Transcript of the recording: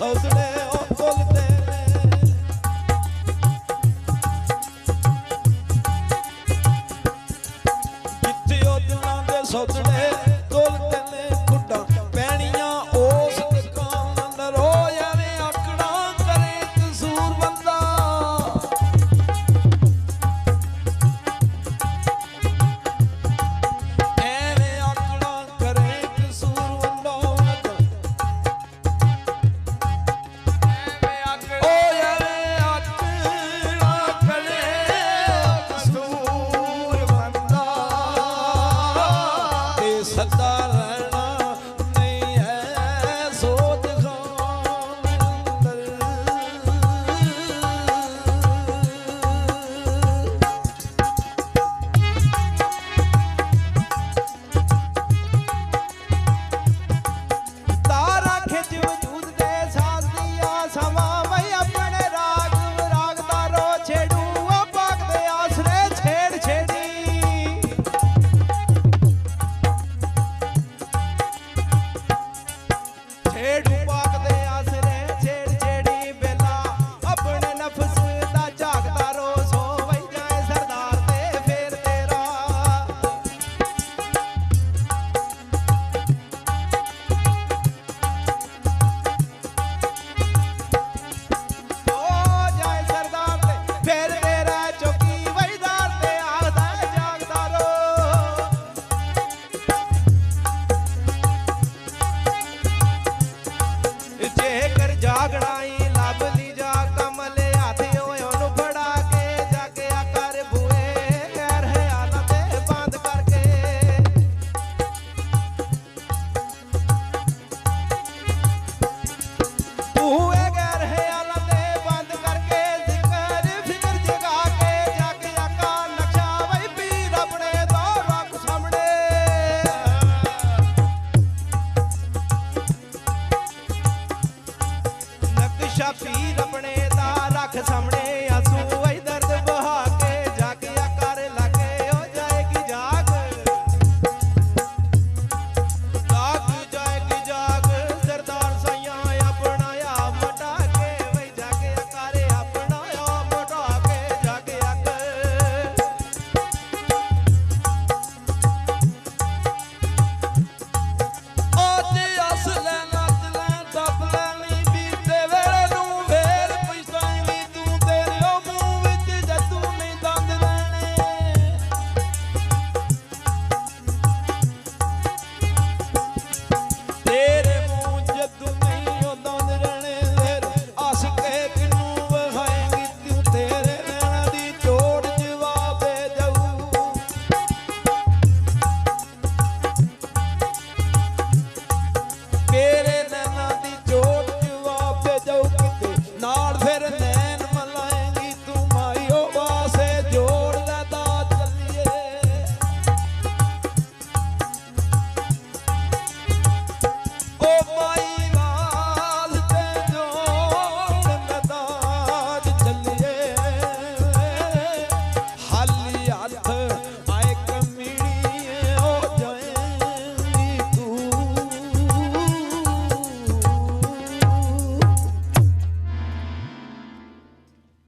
ਸੌਦੜੇ ਉਹ ਤੁਲਦੇ ਨੇ ਜਿੱਥੇ ਉਹ ਦਿਲਾਂ ਦੇ ਸੌਦੜੇ ਤੁਲਦੇ ਨੇ ਖੁੱਡਾਂ ਪੈਣੀਆਂ ਉਸ ਦੁਕਾਨ ਅੰਦਰ ਹੋ ਐਵੇਂ ਆਕੜਾਂ ਕਰੇ ਕਸੂਰ ਬੰਦਾ ਐਵੇਂ ਆਕੜਾਂ ਕਰੇ ਕਸੂਰ ਬੰਦਾ ਸਦਾ ਰਹਿਣਾ ਨਹੀਂ ਹੈ ਸੋਚ ਖਾਨ ਅੰਦਰ ਤਾਰਾ ਖਿੱਚ ਵਜੂਦ ਦੇ ਸਾਥ ਦੀਆਂ ਸਮਾਂ ਵਈ ਆਪਣੇ ਰਾਗ ਵਿਰਾਗ ਦਾ ਰੋ ਛੇੜੂ ਆ ਪਾਕ ਦੇ ਆਸਰੇ ਛੇੜ ਛੇੜੀ ਛੇੜੂ ਪਾਕ ਦੇ ਆਸਰੇ ਛੇੜ ਛੇੜੀ ਬੇਲਾ ਆਪਣੇ ਨਫਸ ਦਾ ਝਾਕਦਾ ਰੋਜ਼ ਹੋ ਵਈ ਜਾਏ ਸਰਦਾਰ ਤੇ ਫੇਰ ਤੇਰਾ ਹੋ ਜਾਏ ਸਰਦਾਰ ਤੇ ਫੇਰ ਤੇਰਾ ਚੌਕੀ ਵਈਦਾਰ ਤੇ ਆਖਦਾ ਜਾਗਦਾ ਰੋ ਜੇਕਰ ਜਾਗਣਾ ਈ ਲੱਭ ਲਈ ਜਾ ਕਮਲੇ ਹੱਥ ਉਹਨੂੰ ਫੜਾ ਕੇ ਜਾਗਿਆ ਕਰ ਬੂਏ ਗੈਰ ਹਿਆਲਾਂ ਤੇ ਬੰਦ ਕਰਕੇ ਬੂਏ ਗੈਰ ਹਿਆਲਾਂ ਤੇ ਬੰਦ ਕਰਕੇ ਜ਼ਿਕਰ ਫਿਕਰ ਜਗਾ ਕੇ ਜਾਗਿਆ ਕਾ ਨਕਸ਼ਾ ਵਈ ਪੀਰ ਆਪਣੇ ਦਾ ਰੱਖ ਸਾਹਮਣੇ ਨਕਸ਼ਾ ਪੀਰ ਆਪਣੇ ਦਾ ਰੱਖ ਸਾਹਮਣੇ